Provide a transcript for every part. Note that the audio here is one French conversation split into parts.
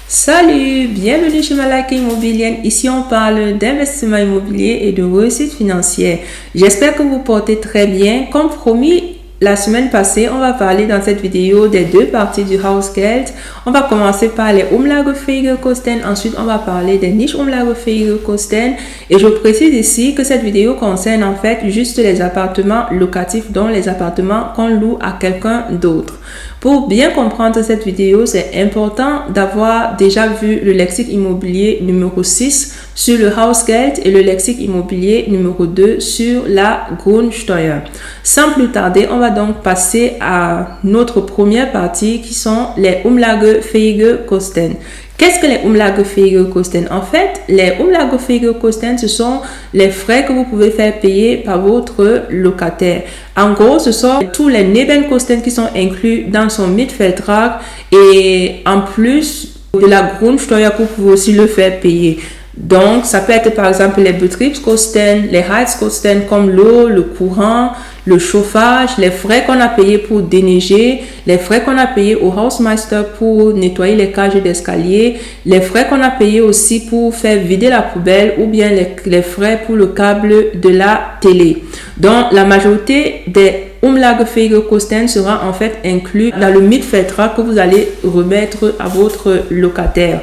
Salut, bienvenue chez Malaki Immobilienne. Ici, on parle d'investissement immobilier et de réussite financière. J'espère que vous portez très bien. Comme promis, la semaine passée, on va parler dans cette vidéo des deux parties du Hausgeld. On va commencer par les Umlagefähige Kosten. Ensuite, on va parler des Nicht Umlagefähige Kosten. Et je précise ici que cette vidéo concerne en fait juste les appartements locatifs, dont les appartements qu'on loue à quelqu'un d'autre. Pour bien comprendre cette vidéo, c'est important d'avoir déjà vu le lexique immobilier numéro 6 sur le Hausgeld et le lexique immobilier numéro 2 sur la Grundsteuer. Sans plus tarder, on va donc passer à notre première partie qui sont les Umlagefähige Kosten. Qu'est-ce que les Umlagefähige Kosten? En fait, les Umlagefähige Kosten, ce sont les frais que vous pouvez faire payer par votre locataire. En gros, ce sont tous les Nebenkosten qui sont inclus dans son Mietvertrag et en plus de la Grundsteuer que vous pouvez aussi le faire payer. Donc, ça peut être par exemple les Betriebskosten, les Heizkosten comme l'eau, le courant, le chauffage, les frais qu'on a payés pour déneiger, les frais qu'on a payés au Hausmeister pour nettoyer les cages d'escalier, les frais qu'on a payés aussi pour faire vider la poubelle ou bien les frais pour le câble de la télé. Donc, la majorité des Umlagefähige Kosten sera en fait inclus dans le Mietvertrag que vous allez remettre à votre locataire.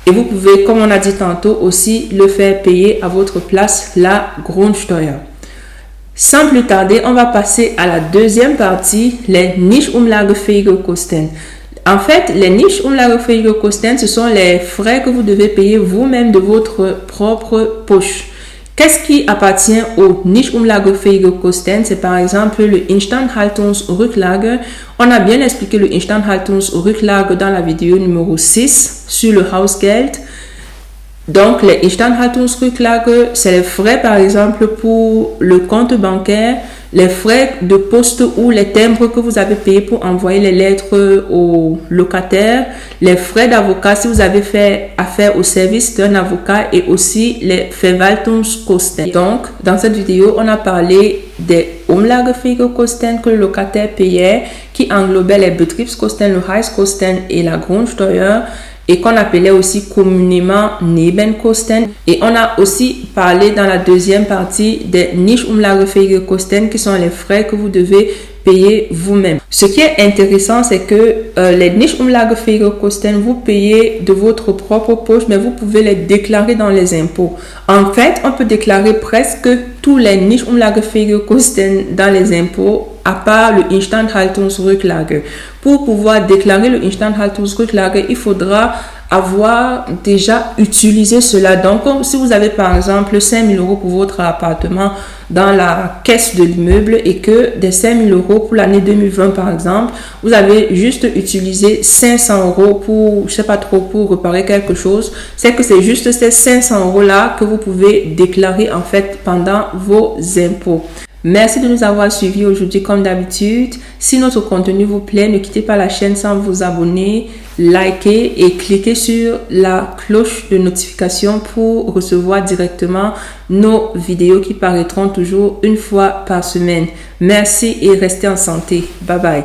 Et vous pouvez, comme on a dit tantôt, aussi le faire payer à votre place la Grundsteuer. Sans plus tarder, on va passer à la deuxième partie, les Nicht Umlagefähige Kosten. En fait, les Nicht Umlagefähige Kosten, ce sont les frais que vous devez payer vous-même de votre propre poche. Qu'est-ce qui appartient aux Nicht Umlagefähige Kosten? C'est par exemple le Instandhaltungsrücklage. On a bien expliqué le Instandhaltungsrücklage dans la vidéo numéro 6 sur le Hausgeld. Donc, les Instandhaltungsrücklage, c'est les frais par exemple pour le compte bancaire, les frais de poste ou les timbres que vous avez payés pour envoyer les lettres aux locataires, les frais d'avocat si vous avez fait affaire au service d'un avocat et aussi les Verwaltungskosten. Donc, dans cette vidéo, on a parlé des Umlagefähige Kosten que le locataire payait qui englobaient les Betriebskosten, le Heizkosten et la Grundsteuer, et qu'on appelait aussi communément Nebenkosten. Et on a aussi parlé dans la deuxième partie des Nicht Umlagefähige Kosten qui sont les frais que vous devez payer vous-même. Ce qui est intéressant, c'est que les Nicht Umlagefähige Kosten, vous payez de votre propre poche, mais vous pouvez les déclarer dans les impôts. En fait, on peut déclarer presque tous les Nicht Umlagefähige Kosten dans les impôts, à part le Instandhaltungsrücklage. Pour pouvoir déclarer le Instandhaltungsrücklage, il faudra avoir déjà utilisé cela. Donc, si vous avez par exemple 5 000 € pour votre appartement dans la caisse de l'immeuble et que des 5 000 € pour l'année 2020 par exemple, vous avez juste utilisé 500 € pour, je sais pas trop, pour réparer quelque chose, c'est que c'est juste ces 500 € là que vous pouvez déclarer en fait pendant vos impôts. Merci de nous avoir suivis aujourd'hui comme d'habitude. Si notre contenu vous plaît, ne quittez pas la chaîne sans vous abonner, liker et cliquez sur la cloche de notification pour recevoir directement nos vidéos qui paraîtront toujours une fois par semaine. Merci et restez en santé. Bye bye.